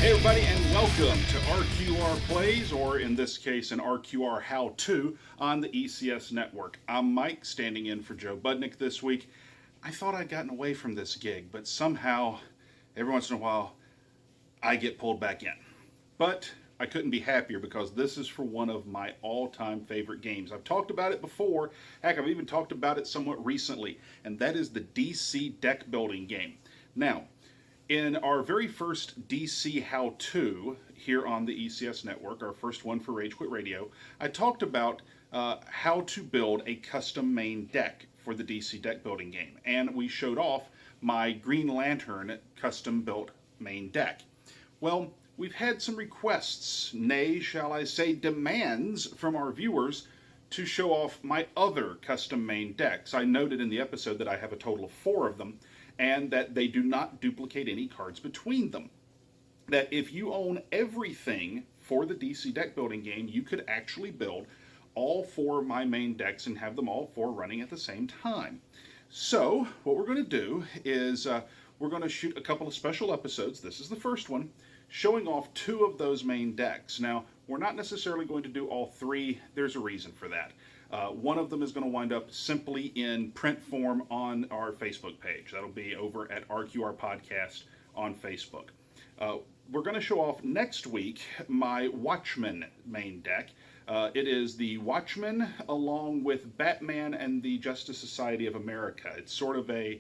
Hey everybody, and welcome to RQR Plays, or in this case, an RQR How-To on the ECS Network. I'm Mike, standing in for Joe Budnick this week. I thought I'd gotten away from this gig, but somehow, every once in a while, I get pulled back in. But I couldn't be happier because this is for one of my all-time favorite games. I've talked about it before. Heck, I've even talked about it somewhat recently, and that is the DC deck building game. Now, in our very first DC How-To here on the ECS Network, our first one for Rage Quit Radio, I talked about how to build a custom main deck for the DC deck building game. And we showed off my Green Lantern custom built main deck. Well, we've had some requests, nay, shall I say, demands from our viewers to show off my other custom main decks. I noted in the episode that I have a total of 4 of them, and that they do not duplicate any cards between them. That if you own everything for the DC deck building game, you could actually build all 4 of my main decks and have them all 4 running at the same time. So what we're going to do is we're going to shoot a couple of special episodes. This is the first one, showing off 2 of those main decks. Now, we're not necessarily going to do all 3. There's a reason for that. One of them is going to wind up simply in print form on our Facebook page. That'll be over at RQR Podcast on Facebook. We're going to show off next week my Watchmen main deck. It is the Watchmen along with Batman and the Justice Society of America. It's sort of a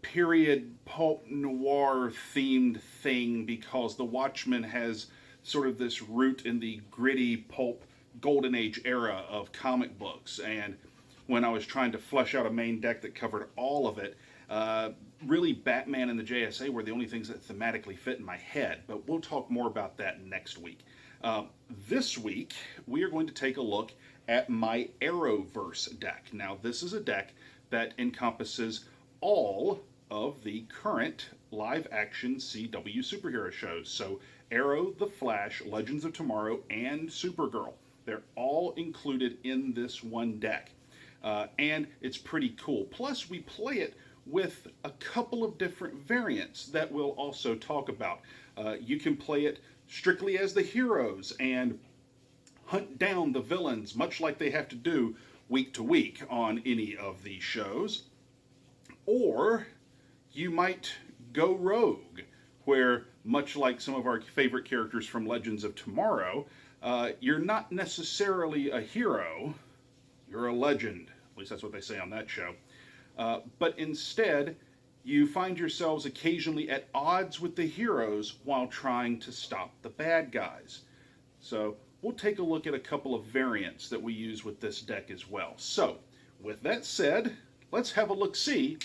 period pulp noir themed thing because the Watchmen has sort of this root in the gritty pulp golden age era of comic books, and when I was trying to flesh out a main deck that covered all of it, really Batman and the JSA were the only things that thematically fit in my head, but we'll talk more about that next week. This week we are going to take a look at my Arrowverse deck. Now this is a deck that encompasses all of the current live action CW superhero shows, so Arrow, The Flash, Legends of Tomorrow, and Supergirl. They're all included in this one deck. And it's pretty cool. Plus, we play it with a couple of different variants that we'll also talk about. You can play it strictly as the heroes and hunt down the villains, much like they have to do week to week on any of these shows. Or you might go rogue, where, much like some of our favorite characters from Legends of Tomorrow, you're not necessarily a hero, you're a legend. At least that's what they say on that show. But instead, you find yourselves occasionally at odds with the heroes while trying to stop the bad guys. So we'll take a look at a couple of variants that we use with this deck as well. So, with that said, let's have a look-see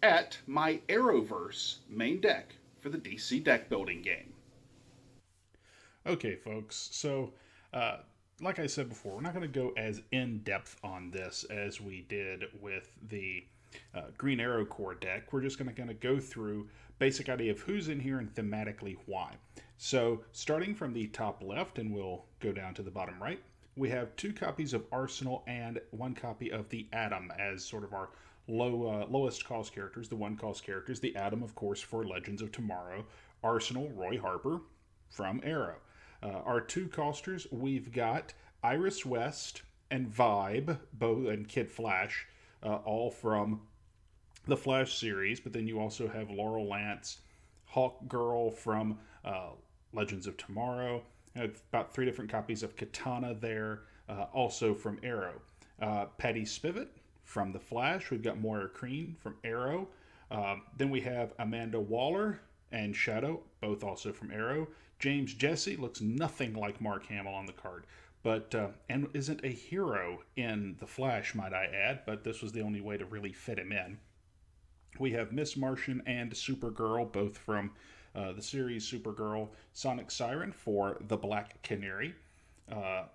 at my Arrowverse main deck for the DC deck building game. Okay, folks, so like I said before, we're not going to go as in-depth on this as we did with the Green Arrow Core deck. We're just going to kind of go through basic idea of who's in here and thematically why. So starting from the top left, and we'll go down to the bottom right, we have 2 copies of Arsenal and 1 copy of the Atom as sort of our lowest cost characters, the 1 cost characters. The Atom, of course, for Legends of Tomorrow. Arsenal, Roy Harper from Arrow. Our 2 costers, we've got Iris West and Vibe, both, and Kid Flash, all from the Flash series, but then you also have Laurel Lance, Hawk Girl from Legends of Tomorrow. About 3 different copies of Katana there, also from Arrow. Patty Spivot from the Flash. We've got Moira Crean from Arrow. Then we have Amanda Waller and Shadow, both also from Arrow. James Jesse looks nothing like Mark Hamill on the card, but and isn't a hero in The Flash, might I add, but this was the only way to really fit him in. We have Miss Martian and Supergirl, both from the series Supergirl. Sonic Siren for the Black Canary,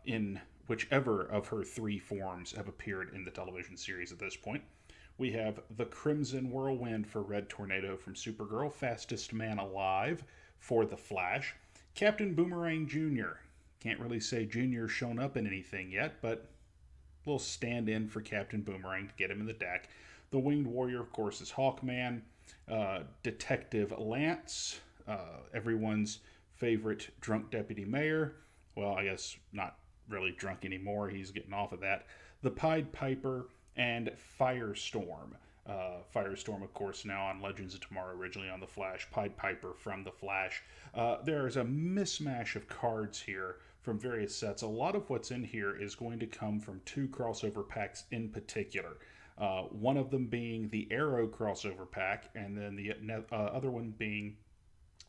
in whichever of her 3 forms have appeared in the television series at this point. We have the Crimson Whirlwind for Red Tornado from Supergirl. Fastest Man Alive for The Flash. Captain Boomerang Jr. Can't really say Jr.'s shown up in anything yet, but we'll stand in for Captain Boomerang to get him in the deck. The Winged Warrior, of course, is Hawkman. Detective Lance, everyone's favorite drunk deputy mayor. Well, I guess not really drunk anymore. He's getting off of that. The Pied Piper and Firestorm. Firestorm, of course, now on Legends of Tomorrow, originally on The Flash. Pied Piper from The Flash. There's a mismatch of cards here from various sets. A lot of what's in here is going to come from two crossover packs in particular. One of them being the Arrow crossover pack, and then the other one being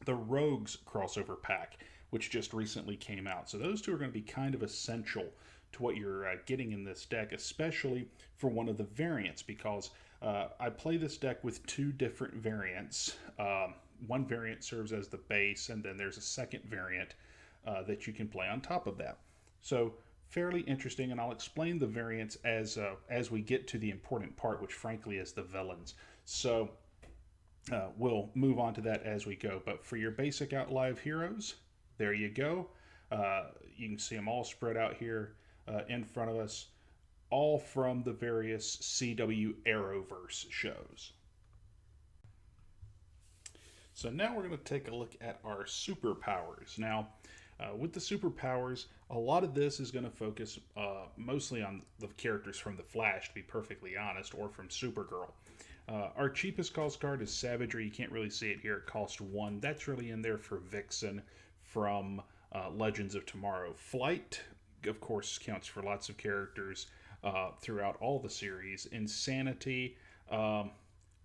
the Rogues crossover pack, which just recently came out. So those two are going to be kind of essential to what you're getting in this deck, especially for one of the variants, because I play this deck with two different variants. One variant serves as the base, and then there's a second variant that you can play on top of that. So fairly interesting, and I'll explain the variants as we get to the important part, which frankly is the villains. So we'll move on to that as we go. But for your basic Out Live heroes, there you go. You can see them all spread out here in front of us, all from the various CW Arrowverse shows. So now we're going to take a look at our superpowers. Now, with the superpowers, a lot of this is going to focus mostly on the characters from The Flash, to be perfectly honest, or from Supergirl. Our cheapest cost card is Savagery. You can't really see it here. It costs 1. That's really in there for Vixen from Legends of Tomorrow. Flight, of course, counts for lots of characters throughout all the series. Insanity,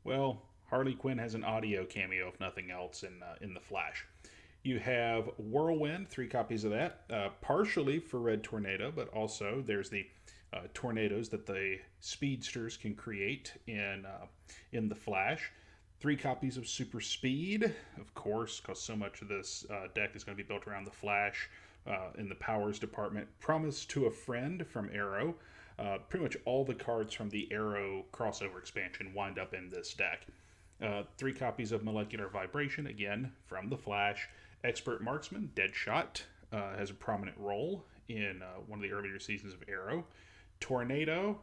well, Harley Quinn has an audio cameo, if nothing else, in The Flash. You have Whirlwind, 3 copies of that, partially for Red Tornado, but also there's the tornadoes that the speedsters can create in The Flash. 3 copies of Super Speed, of course, because so much of this deck is going to be built around The Flash in the Powers department. Promise to a Friend from Arrow. Pretty much all the cards from the Arrow crossover expansion wind up in this deck. 3 copies of Molecular Vibration, again, from The Flash. Expert Marksman, Deadshot, has a prominent role in one of the earlier seasons of Arrow. Tornado,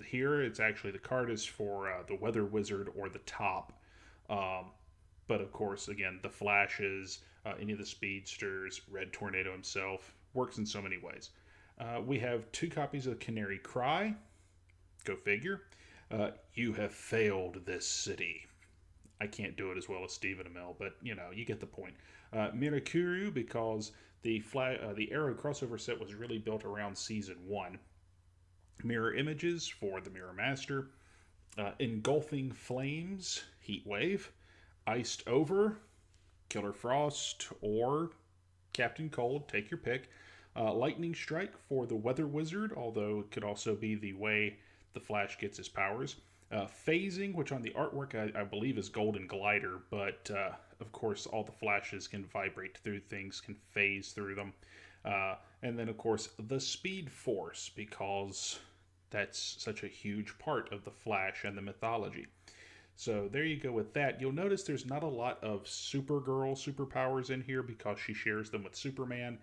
here it's actually the card is for the Weather Wizard or the Top. But of course, again, the Flashes, any of the Speedsters, Red Tornado himself, works in so many ways. We have 2 copies of Canary Cry. Go figure. You have failed this city. I can't do it as well as Stephen Amell, but you get the point. Mirakuru, because the Arrow crossover set was really built around season 1. Mirror Images for the Mirror Master. Engulfing Flames, Heatwave. Iced Over, Killer Frost, or Captain Cold, take your pick. Lightning Strike for the Weather Wizard, although it could also be the way the Flash gets his powers. Phasing, which on the artwork I believe is Golden Glider, but of course all the Flashes can vibrate through things, can phase through them. And then of course the Speed Force, because that's such a huge part of the Flash and the mythology. So there you go with that. You'll notice there's not a lot of Supergirl superpowers in here because she shares them with Superman.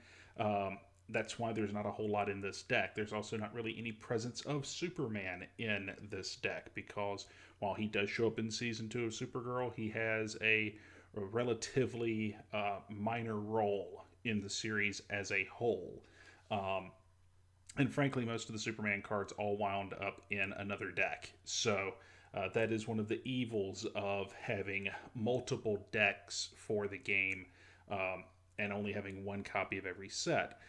That's why there's not a whole lot in this deck. There's also not really any presence of Superman in this deck because while he does show up in Season 2 of Supergirl, he has a relatively minor role in the series as a whole. And frankly, most of the Superman cards all wound up in another deck. So that is one of the evils of having multiple decks for the game and only having 1 copy of every set.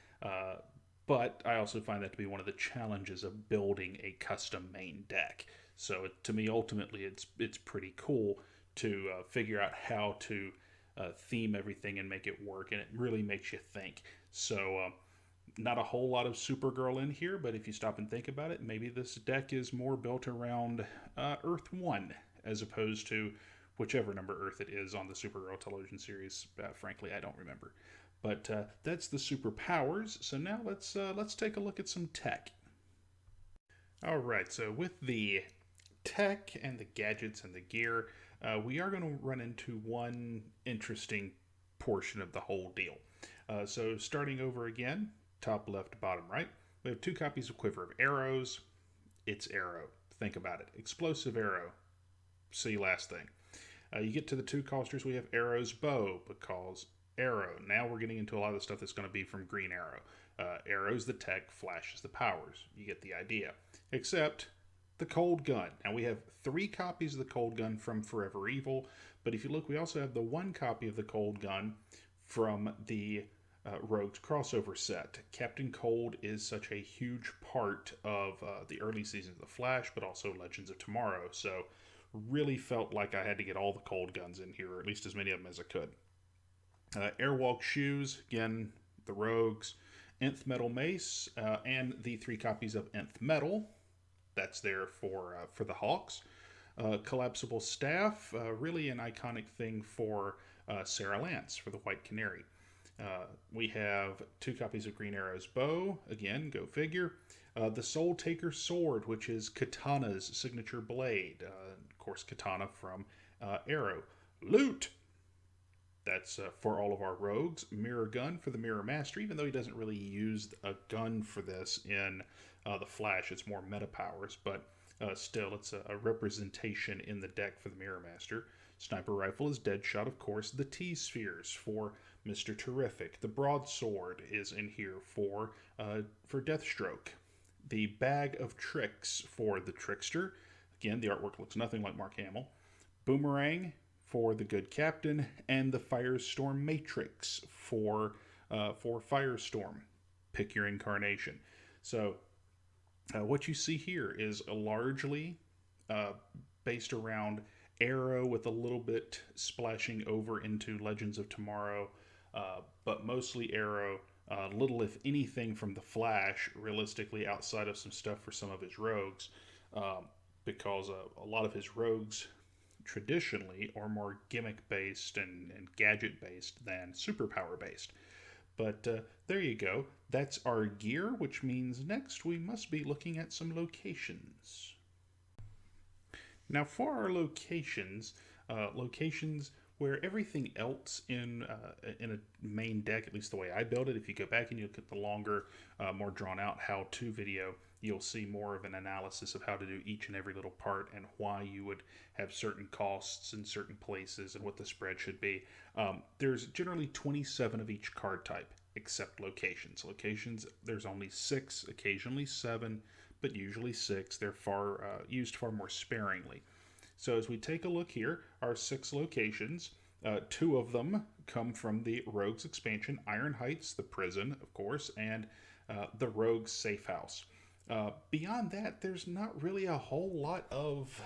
But I also find that to be one of the challenges of building a custom main deck. So to me, ultimately, it's pretty cool to figure out how to theme everything and make it work, and it really makes you think. So not a whole lot of Supergirl in here, but if you stop and think about it, maybe this deck is more built around Earth 1 as opposed to whichever number Earth it is on the Supergirl television series. Frankly, I don't remember. But that's the superpowers. So now let's take a look at some tech. All right, so with the tech and the gadgets and the gear, we are going to run into one interesting portion of the whole deal. So starting over again, top left, bottom right, we have 2 copies of Quiver of Arrows. It's Arrow. think about it. Explosive arrow, see last thing. You get to the 2 costers, we have Arrow's bow, because Arrow. Now we're getting into a lot of the stuff that's going to be from Green Arrow. Arrow's the tech, Flash is the powers. You get the idea. Except the cold gun. Now we have 3 copies of the cold gun from Forever Evil, but if you look, we also have the 1 copy of the cold gun from the Rogues crossover set. Captain Cold is such a huge part of the early seasons of The Flash, but also Legends of Tomorrow, so really felt like I had to get all the cold guns in here, or at least as many of them as I could. Airwalk shoes, again, the Rogues, Nth Metal Mace, and the 3 copies of Nth Metal. That's there for the Hawks. Collapsible staff, really an iconic thing for Sarah Lance for the White Canary. We have 2 copies of Green Arrow's bow, again, go figure. The Soul Taker sword, which is Katana's signature blade. Of course, Katana from Arrow. Loot! That's for all of our rogues. Mirror gun for the Mirror Master, even though he doesn't really use a gun for this in the Flash. It's more meta powers, but still, it's a representation in the deck for the Mirror Master. Sniper rifle is Deadshot, of course. The T-Spheres for Mr. Terrific. The Broadsword is in here for Deathstroke. The Bag of Tricks for the Trickster. Again, the artwork looks nothing like Mark Hamill. Boomerang for the Good Captain, and the Firestorm Matrix for Firestorm. Pick your incarnation. So what you see here is largely based around Arrow, with a little bit splashing over into Legends of Tomorrow, but mostly Arrow. Little, if anything, from the Flash, realistically, outside of some stuff for some of his rogues, because a lot of his rogues traditionally are more gimmick-based and gadget-based than superpower-based. But there you go. That's our gear, which means next we must be looking at some locations. Now for our locations, locations where everything else in a main deck, at least the way I build it, if you go back and you look at the longer, more drawn-out how-to video, you'll see more of an analysis of how to do each and every little part and why you would have certain costs in certain places and what the spread should be. There's generally 27 of each card type, except locations. Locations, there's only 6, occasionally 7, but usually 6. They're used far more sparingly. So as we take a look here, our 6 locations, 2 of them come from the Rogues expansion, Iron Heights, the prison, of course, and the Rogues safe house. Beyond that, there's not really a whole lot of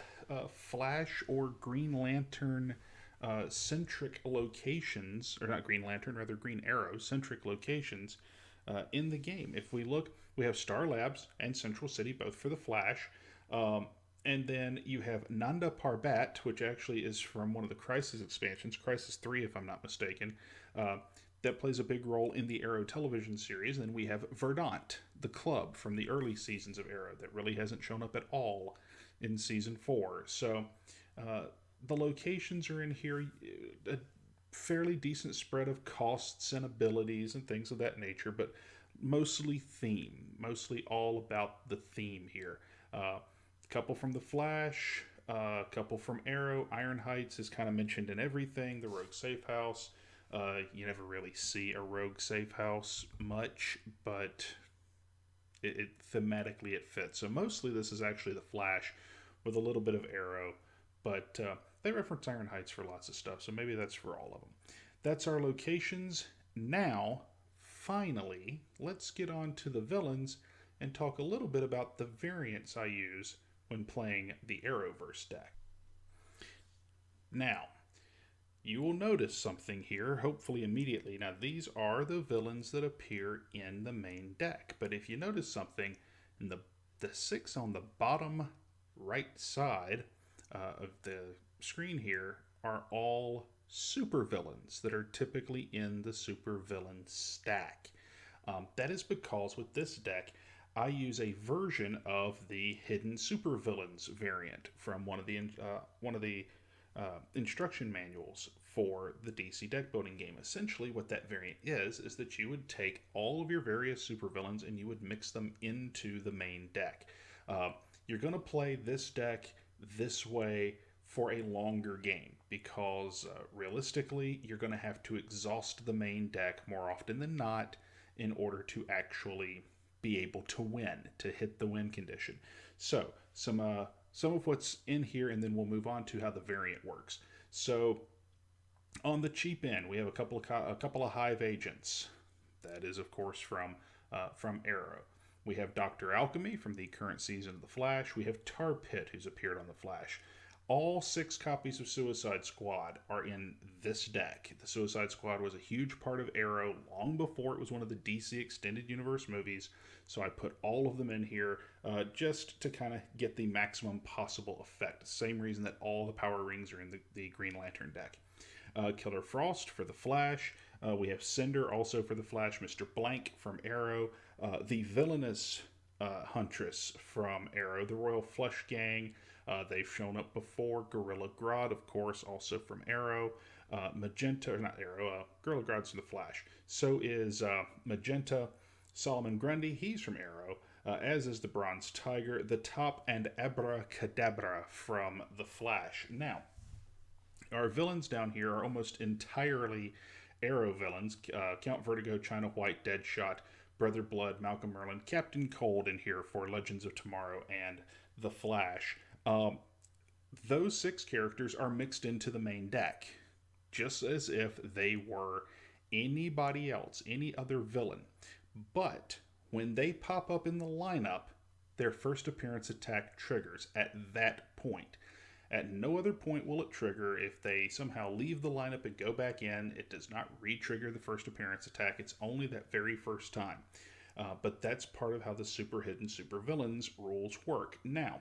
Flash or Green Lantern centric locations, or not Green Lantern, rather Green Arrow centric locations in the game. If we look, we have Star Labs and Central City, both for the Flash. And then you have Nanda Parbat, which actually is from one of the Crisis expansions, Crisis 3 if I'm not mistaken, that plays a big role in the Arrow television series. And then we have Verdant, the club from the early seasons of Arrow that really hasn't shown up at all in Season 4. So the locations are in here, a fairly decent spread of costs and abilities and things of that nature, but mostly theme, mostly all about the theme here. Couple from the Flash, a couple from Arrow. Iron Heights is kind of mentioned in everything. The Rogue Safe House. You never really see a Rogue Safe House much, but thematically it fits. So mostly this is actually the Flash with a little bit of Arrow, but they reference Iron Heights for lots of stuff, so maybe that's for all of them. That's our locations. Now, finally, let's get on to the villains and talk a little bit about the variants I use when playing the Arrowverse deck. Now, you will notice something here, hopefully immediately. Now, these are the villains that appear in the main deck, but if you notice something, in the 6 on the bottom right side of the screen here are all supervillains that are typically in the supervillain stack. That is because with this deck, I use a version of the Hidden Supervillains variant from one of the instruction manuals for the DC deck building game. Essentially, what that variant is that you would take all of your various supervillains and you would mix them into the main deck. you're going to play this deck this way for a longer game because realistically, you're going to have to exhaust the main deck more often than not in order to actually be able to win, to hit the win condition. So, some of what's in here, and then we'll move on to how the variant works. So, on the cheap end, we have a couple of Hive agents. That is, of course, from Arrow. We have Dr. Alchemy from the current season of The Flash. We have Tar Pit, who's appeared on The Flash. All 6 copies of Suicide Squad are in this deck. The Suicide Squad was a huge part of Arrow long before it was one of the DC Extended Universe movies, so I put all of them in here just to kind of get the maximum possible effect. Same reason that all the Power Rings are in the Green Lantern deck. Killer Frost for The Flash. We have Cinder also for The Flash. Mr. Blank from Arrow. The Villainous Huntress from Arrow. The Royal Flush Gang. They've shown up before. Gorilla Grodd, of course, also from Arrow. Magenta, or not Arrow, Gorilla Grodd's from The Flash. So is Magenta. Solomon Grundy, he's from Arrow. As is the Bronze Tiger. The Top and Abracadabra from The Flash. Now, our villains down here are almost entirely Arrow villains. Count Vertigo, China White, Deadshot, Brother Blood, Malcolm Merlin, Captain Cold in here for Legends of Tomorrow and The Flash. Those 6 characters are mixed into the main deck, just as if they were anybody else, any other villain. But when they pop up in the lineup, their first appearance attack triggers at that point. At no other point will it trigger. If they somehow leave the lineup and go back in, it does not re-trigger the first appearance attack. It's only that very first time. But that's part of how the super hidden super villains rules work. Now,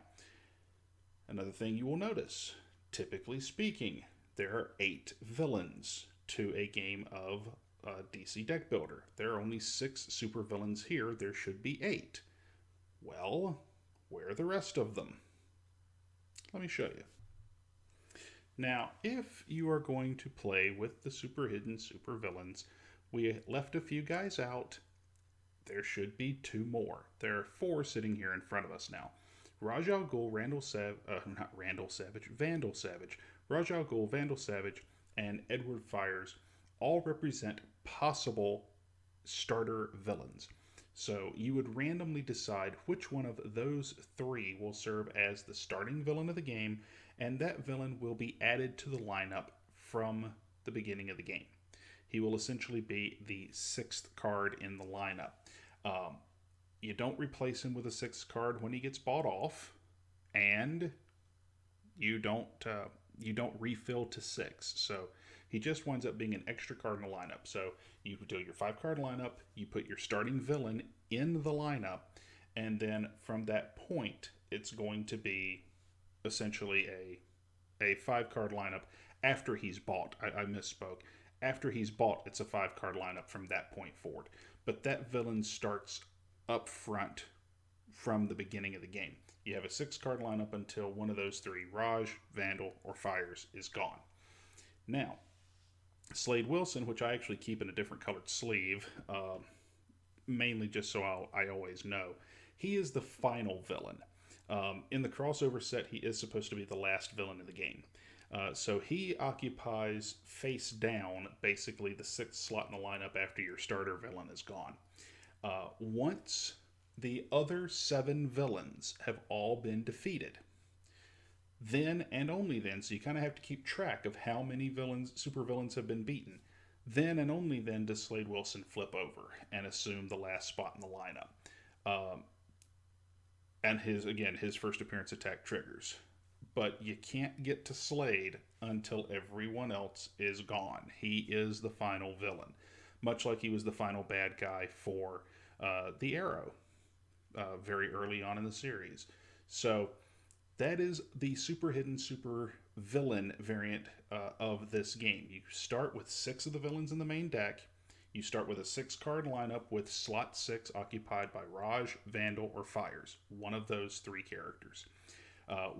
another thing you will notice, typically speaking, there are 8 villains to a game of DC Deck Builder. There are only 6 super villains here. There should be 8. Well, where are the rest of them? Let me show you. Now, if you are going to play with the super hidden super villains, we left a few guys out. There should be 2 more. There are 4 sitting here in front of us now. Ra's al Ghul, Vandal Savage, Ra's al Ghul, Vandal Savage, and Edward Fires all represent possible starter villains. So you would randomly decide which one of those 3 will serve as the starting villain of the game, and that villain will be added to the lineup from the beginning of the game. He will essentially be the 6th card in the lineup. You don't replace him with a 6th card when he gets bought off, and you don't refill to 6. So he just winds up being an extra card in the lineup. So you do your 5-card lineup, you put your starting villain in the lineup, and then from that point, it's going to be essentially a 5-card lineup after he's bought. I misspoke. After he's bought, it's a 5-card lineup from that point forward. But that villain starts up front from the beginning of the game. You have a 6-card lineup until one of those 3, Raj, Vandal, or Fires, is gone. Now, Slade Wilson, which I actually keep in a different colored sleeve, mainly just so I always know, he is the final villain. In the crossover set, he is supposed to be the last villain in the game. So he occupies face down, basically the 6th slot in the lineup after your starter villain is gone. Once the other 7 villains have all been defeated, then and only then, so you kind of have to keep track of how many super villains have been beaten, then and only then does Slade Wilson flip over and assume the last spot in the lineup. And his first appearance attack triggers. But you can't get to Slade until everyone else is gone. He is the final villain, much like he was the final bad guy for the Arrow very early on in the series. So that is the super hidden super villain variant of this game. You start with 6 of the villains in the main deck. You start with a 6-card lineup with slot 6 occupied by Raj, Vandal, or Fires, one of those 3 characters.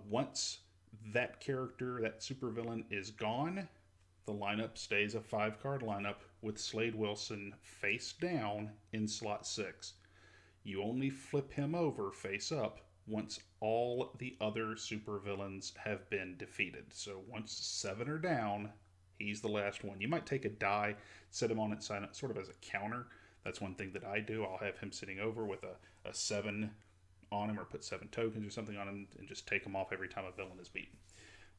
Once that character, that supervillain, is gone, the lineup stays a 5-card lineup with Slade Wilson face down in slot 6. You only flip him over face up once all the other supervillains have been defeated. So once 7 are down, he's the last one. You might take a die, set him on its side, sort of as a counter. That's one thing that I do. I'll have him sitting over with a 7 on him, or put 7 tokens or something on him, and just take him off every time a villain is beaten.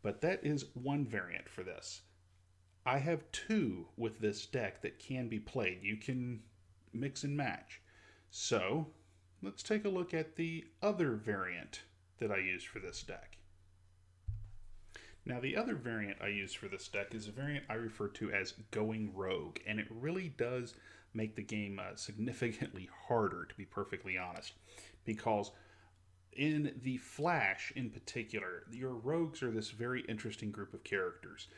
But that is one variant for this. I have 2 with this deck that can be played. You can mix and match. So let's take a look at the other variant that I use for this deck. Now, the other variant I use for this deck is a variant I refer to as Going Rogue, and it really does make the game significantly harder, to be perfectly honest, because in the Flash in particular, your rogues are this very interesting group of characters,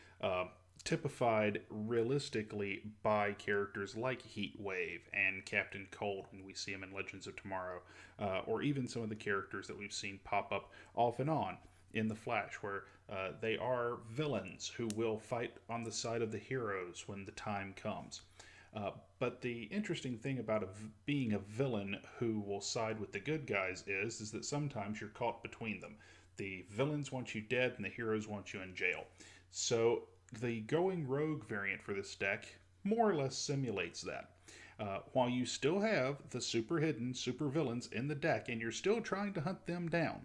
typified realistically by characters like Heatwave and Captain Cold when we see him in Legends of Tomorrow, or even some of the characters that we've seen pop up off and on in the Flash, where they are villains who will fight on the side of the heroes when the time comes. But the interesting thing about being a villain who will side with the good guys is that sometimes you're caught between them. The villains want you dead and the heroes want you in jail. So the Going Rogue variant for this deck more or less simulates that. While you still have the super hidden super villains in the deck and you're still trying to hunt them down,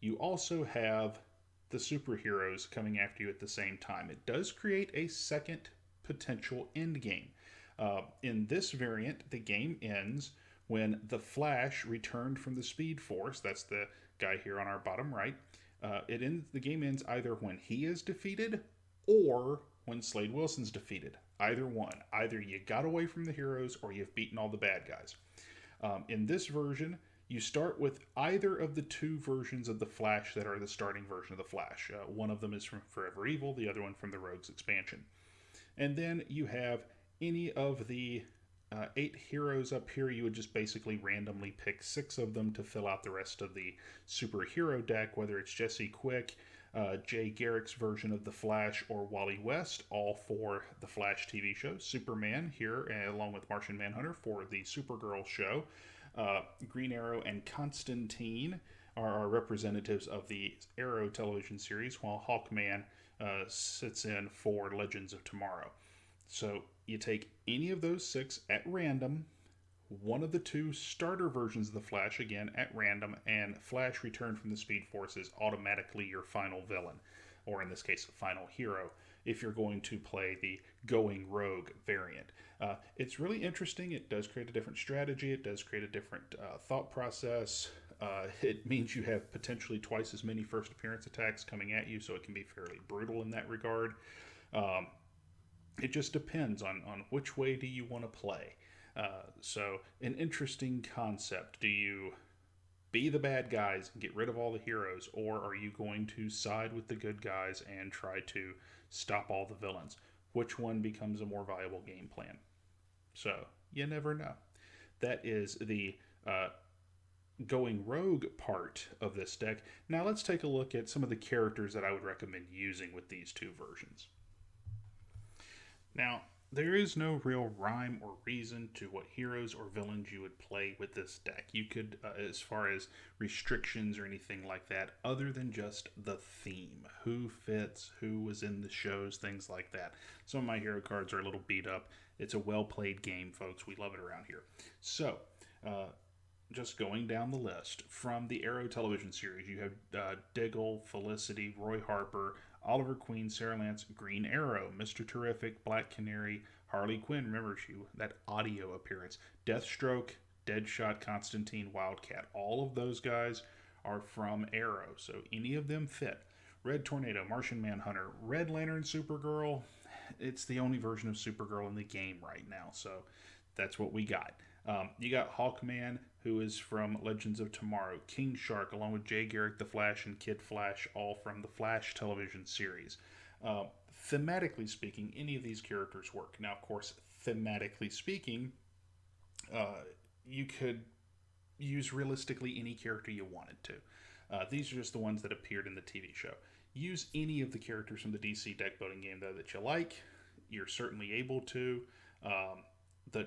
you also have the superheroes coming after you at the same time. It does create a second potential end game. In this variant, the game ends when the Flash returned from the Speed Force. That's the guy here on our bottom right. The game ends either when he is defeated or when Slade Wilson's defeated. Either one. Either you got away from the heroes or you've beaten all the bad guys. In this version, you start with either of the 2 versions of the Flash that are the starting version of the Flash. One of them is from Forever Evil, the other one from the Rogues expansion. And then you have any of the 8 heroes up here. You would just basically randomly pick 6 of them to fill out the rest of the superhero deck, whether it's Jesse Quick, Jay Garrick's version of the Flash, or Wally West, all for the Flash TV show. Superman here, along with Martian Manhunter for the Supergirl show. Green Arrow and Constantine are our representatives of the Arrow television series, while Hawkman sits in for Legends of Tomorrow. So you take any of those 6 at random, one of the 2 starter versions of the Flash again at random, and Flash returned from the Speed Force is automatically your final villain, or in this case, final hero, if you're going to play the Going Rogue variant. It's really interesting. It does create a different strategy. It does create a different thought process. It means you have potentially twice as many first appearance attacks coming at you, so it can be fairly brutal in that regard. It just depends on which way do you want to play. So an interesting concept. Do you be the bad guys and get rid of all the heroes, or are you going to side with the good guys and try to stop all the villains? Which one becomes a more viable game plan? So you never know. That is the Going Rogue part of this deck. Now let's take a look at some of the characters that I would recommend using with these 2 versions. Now, there is no real rhyme or reason to what heroes or villains you would play with this deck. You could, as far as restrictions or anything like that, other than just the theme. Who fits, who was in the shows, things like that. Some of my hero cards are a little beat up. It's a well-played game, folks. We love it around here. So, just going down the list, from the Arrow television series, you have Diggle, Felicity, Roy Harper, Oliver Queen, Sarah Lance, Green Arrow, Mr. Terrific, Black Canary, Harley Quinn, remember that audio appearance, Deathstroke, Deadshot, Constantine, Wildcat. All of those guys are from Arrow, so any of them fit. Red Tornado, Martian Manhunter, Red Lantern, Supergirl. It's the only version of Supergirl in the game right now, so that's what we got. You got Hawkman, who is from Legends of Tomorrow, King Shark, along with Jay Garrick the Flash and Kid Flash, all from the Flash television series. Thematically speaking, any of these characters work. Now, of course, thematically speaking, you could use realistically any character you wanted to. These are just the ones that appeared in the TV show. Use any of the characters from the DC deck building game, though, that you like. You're certainly able to.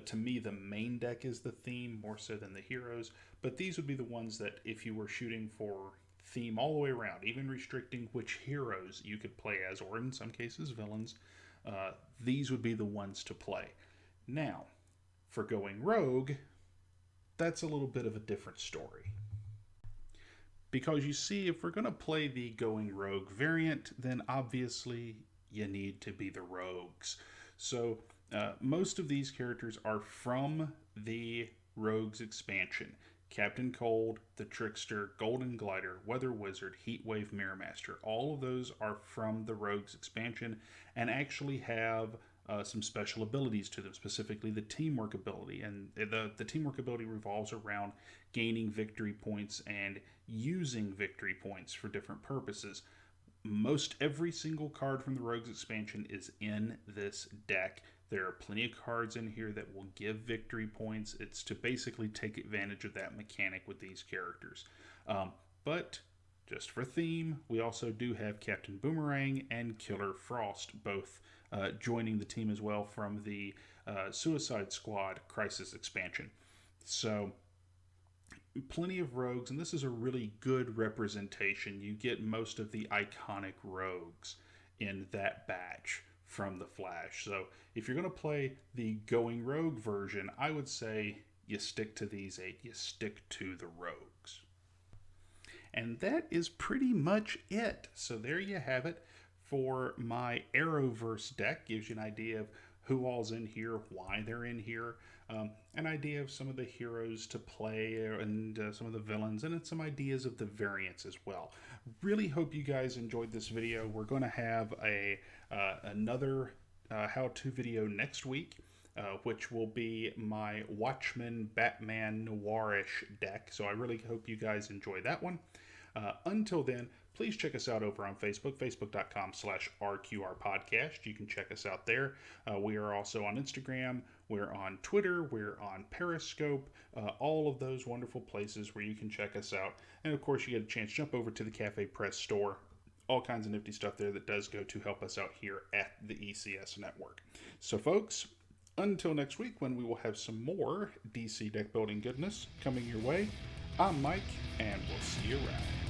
To me, the main deck is the theme more so than the heroes, but these would be the ones that if you were shooting for theme all the way around, even restricting which heroes you could play as, or in some cases villains, these would be the ones to play. Now, for going rogue, that's a little bit of a different story. Because you see, if we're going to play the going rogue variant, then obviously you need to be the rogues. So most of these characters are from the Rogues expansion. Captain Cold, the Trickster, Golden Glider, Weather Wizard, Heatwave, Mirror Master. All of those are from the Rogues expansion and actually have some special abilities to them, specifically the teamwork ability. And the teamwork ability revolves around gaining victory points and using victory points for different purposes. Most every single card from the Rogues expansion is in this deck. There are plenty of cards in here that will give victory points. It's to basically take advantage of that mechanic with these characters. But just for theme, we also do have Captain Boomerang and Killer Frost, both joining the team as well from the Suicide Squad Crisis expansion. So plenty of rogues, and this is a really good representation. You get most of the iconic rogues in that batch from the Flash. So if you're going to play the going rogue version, I would say you stick to these 8. You stick to the rogues. And that is pretty much it. So there you have it for my Arrowverse deck. Gives you an idea of who all's in here, why they're in here, an idea of some of the heroes to play and some of the villains, and some ideas of the variants as well. Really hope you guys enjoyed this video. We're going to have another how-to video next week, which will be my Watchmen Batman Noirish deck. So I really hope you guys enjoy that one. Until then, please check us out over on Facebook, facebook.com/RQR podcast. You can check us out there. We are also on Instagram. We're on Twitter. We're on Periscope. All of those wonderful places where you can check us out. And of course, you get a chance to jump over to the Cafe Press store. All kinds of nifty stuff there that does go to help us out here at the ECS Network. So folks, until next week when we will have some more DC deck building goodness coming your way, I'm Mike, and we'll see you around.